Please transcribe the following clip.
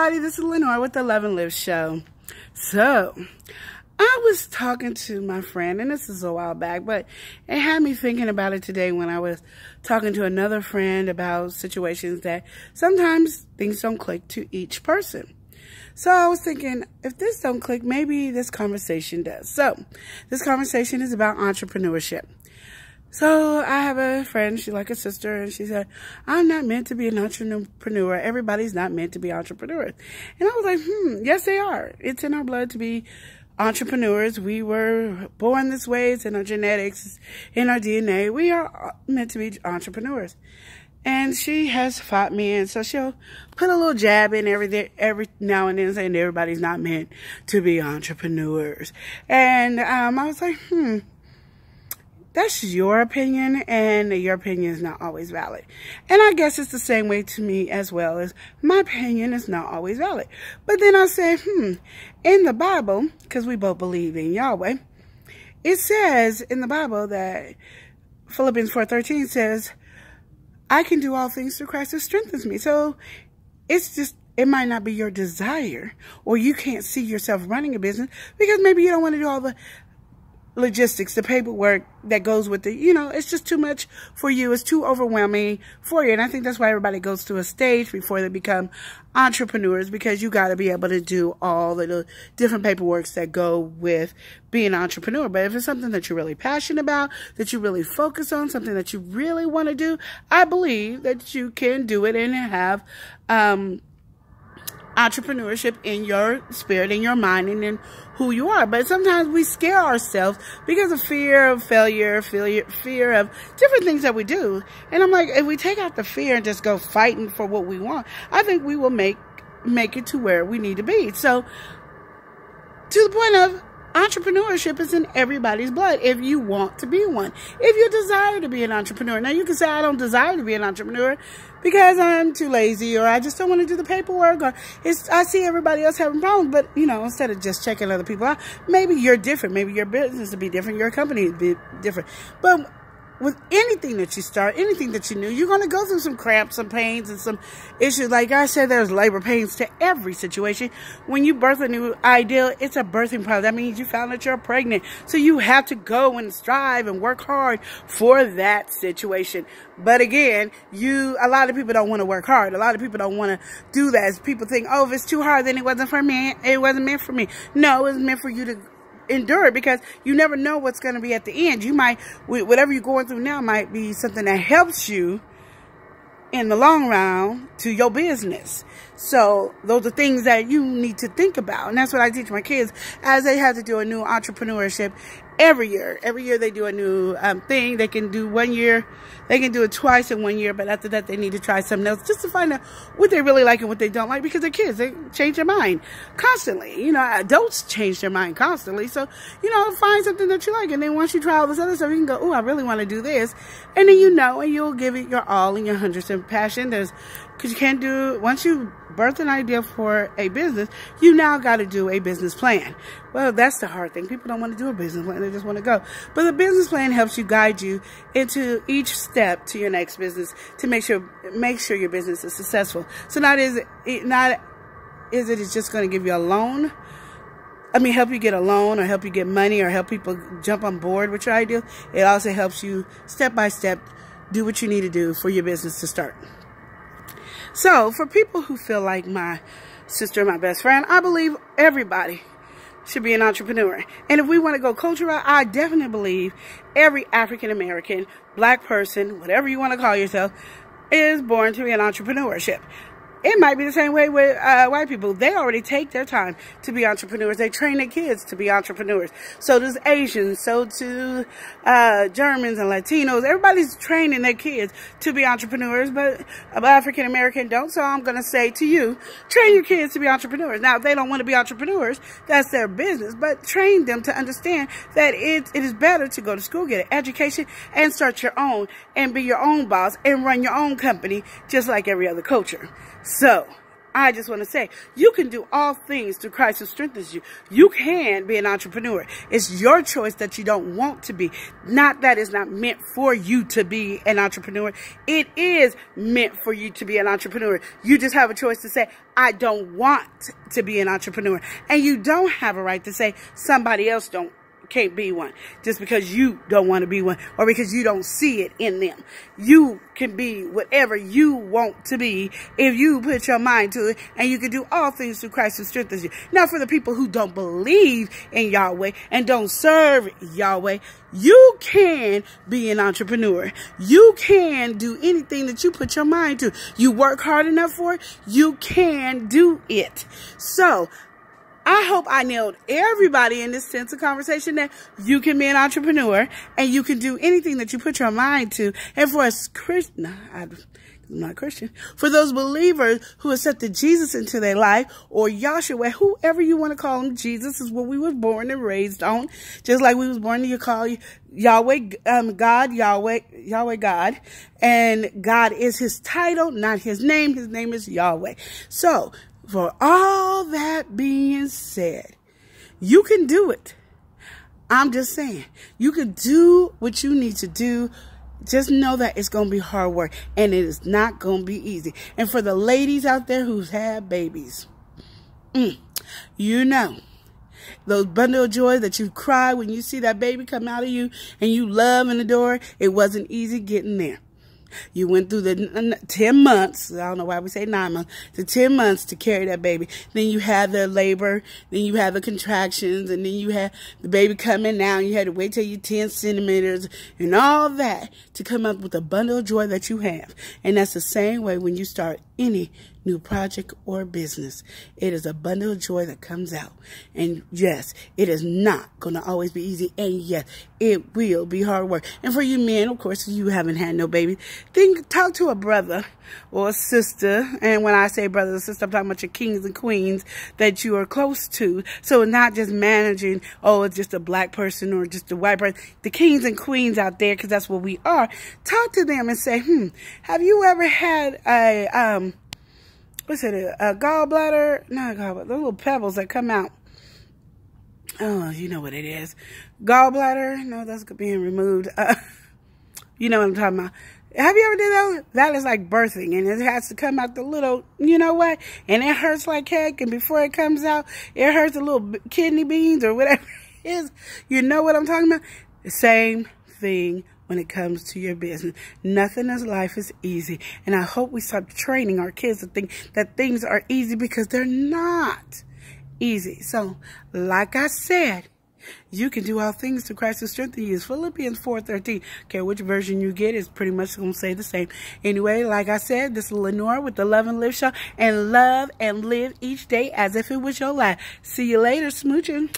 everybody, this is Lenore with the Love and Live Show. So, I was talking to my friend, and this is a while back, but it had me thinking about it today when I was talking to another friend about situations that sometimes things don't click to each person. So I was thinking, if this don't click, maybe this conversation does. So, this conversation is about entrepreneurship. So I have a friend, she's like a sister, and she said, I'm not meant to be an entrepreneur. Everybody's not meant to be entrepreneurs. And I was like, yes, they are. It's in our blood to be entrepreneurs. We were born this way. It's in our genetics, in our DNA. We are meant to be entrepreneurs. And she has fought me, and so she'll put a little jab in every now and then saying everybody's not meant to be entrepreneurs. And I was like, that's your opinion, and your opinion is not always valid. And I guess it's the same way to me as well, as my opinion is not always valid. But then I said, in the Bible, because we both believe in Yahweh, it says in the Bible that Philippians 4:13 says, I can do all things through Christ who strengthens me. So it's just, it might not be your desire, or you can't see yourself running a business because maybe you don't want to do all the logistics, the paperwork that goes with it. You know, it's just too much for you. It's too overwhelming for you. And I think that's why everybody goes to a stage before they become entrepreneurs, because you got to be able to do all the different paperworks that go with being an entrepreneur. But if it's something that you're really passionate about, that you really focus on, something that you really want to do, I believe that you can do it and have entrepreneurship in your spirit, in your mind, and in who you are. But sometimes we scare ourselves because of fear of failure, fear of different things that we do. And I'm like, if we take out the fear and just go fighting for what we want, I think we will make it to where we need to be. So, to the point of entrepreneurship is in everybody's blood if you want to be one. If you desire to be an entrepreneur. Now, you can say, I don't desire to be an entrepreneur because I'm too lazy, or I just don't want to do the paperwork, or I see everybody else having problems. But, you know, instead of just checking other people out, maybe you're different. Maybe your business will be different. Your company will be different. But with anything that you start, anything that you do, you're going to go through some cramps, some pains, and some issues. Like I said, there's labor pains to every situation. When you birth a new idea, it's a birthing process. That means you found that you're pregnant. So you have to go and strive and work hard for that situation. But again, a lot of people don't want to work hard. A lot of people don't want to do that. People think, oh, if it's too hard, then it wasn't for me. It wasn't meant for me. No, it was meant for you to endure it, because you never know what's going to be at the end. You might, whatever you're going through now might be something that helps you in the long run to your business. So those are things that you need to think about. And that's what I teach my kids as they have to do a new entrepreneurship every year. Every year they do a new thing. They can do 1 year. They can do it twice in 1 year. But after that, they need to try something else just to find out what they really like and what they don't like. Because they're kids. They change their mind constantly. You know, adults change their mind constantly. So, you know, find something that you like. And then once you try all this other stuff, you can go, oh, I really want to do this. And then you know, and you'll give it your all and your 100% passion. Because you can't do, once you birth an idea for a business, you now got to do a business plan. Well, that's the hard thing. People don't want to do a business plan. They just want to go. But the business plan helps you guide you into each step to your next business to make sure your business is successful. So not is it just going to give you a loan? I mean, help you get a loan, or help you get money, or help people jump on board with your idea. It also helps you step by step do what you need to do for your business to start. So, for people who feel like my sister and my best friend, I believe everybody should be an entrepreneur. And if we want to go cultural, I definitely believe every African American, black person, whatever you want to call yourself, is born to be an entrepreneurship. It might be the same way with white people. They already take their time to be entrepreneurs. They train their kids to be entrepreneurs. So does Asians. So do Germans and Latinos. Everybody's training their kids to be entrepreneurs, but African American don't. So I'm going to say to you, train your kids to be entrepreneurs. Now, if they don't want to be entrepreneurs, that's their business. But train them to understand that it is better to go to school, get an education, and start your own, and be your own boss, and run your own company, just like every other culture. So, I just want to say, you can do all things through Christ who strengthens you. You can be an entrepreneur. It's your choice that you don't want to be. Not that it's not meant for you to be an entrepreneur. It is meant for you to be an entrepreneur. You just have a choice to say, I don't want to be an entrepreneur. And you don't have a right to say somebody else can't be one just because you don't want to be one or because you don't see it in them. You can be whatever you want to be if you put your mind to it, and you can do all things through Christ who strengthens you. Now, for the people who don't believe in Yahweh and don't serve Yahweh, you can be an entrepreneur. You can do anything that you put your mind to. You work hard enough for it, you can do it. So I hope I nailed everybody in this sense of conversation that you can be an entrepreneur and you can do anything that you put your mind to. And for us Christian, I'm not Christian, for those believers who accepted Jesus into their life, or Yahshua, whoever you want to call him, Jesus is what we was born and raised on. Just like we was born to call Yahweh God, Yahweh God, and God is his title, not his name. His name is Yahweh. So, for all that being said, you can do it. I'm just saying, you can do what you need to do. Just know that it's going to be hard work, and it is not going to be easy. And for the ladies out there who've had babies, you know, those bundle of joy that you cry when you see that baby come out of you and you love and adore, it wasn't easy getting there. You went through the 10 months, I don't know why we say 9 months, the 10 months to carry that baby. Then you had the labor, then you had the contractions, and then you had the baby coming out, and you had to wait till you're 10 centimeters, and all that to come up with a bundle of joy that you have. And that's the same way when you start any new project or business. It is a bundle of joy that comes out. And yes, it is not going to always be easy. And yes, it will be hard work. And for you men, of course, you haven't had no baby, then talk to a brother or a sister. And when I say brother or sister, I'm talking about your kings and queens that you are close to. So not just managing, oh, it's just a black person or just a white person. The kings and queens out there, because that's what we are. Talk to them and say, have you ever had a a gallbladder? Not a gallbladder, the little pebbles that come out. Oh, you know what it is. Gallbladder? No, that's being removed. You know what I'm talking about. Have you ever did that? That is like birthing, and it has to come out the little, you know what? And it hurts like heck, and before it comes out, it hurts the little kidney beans or whatever it is. You know what I'm talking about? The same thing when it comes to your business. Nothing in life is easy. And I hope we start training our kids to think that things are easy, because they're not easy. So, like I said, you can do all things through Christ who strengthens you. It's Philippians 4:13. Okay, which version you get is pretty much going to say the same. Anyway, like I said, this is Lenore with the Love and Live Show. And love and live each day as if it was your last. See you later, smooching.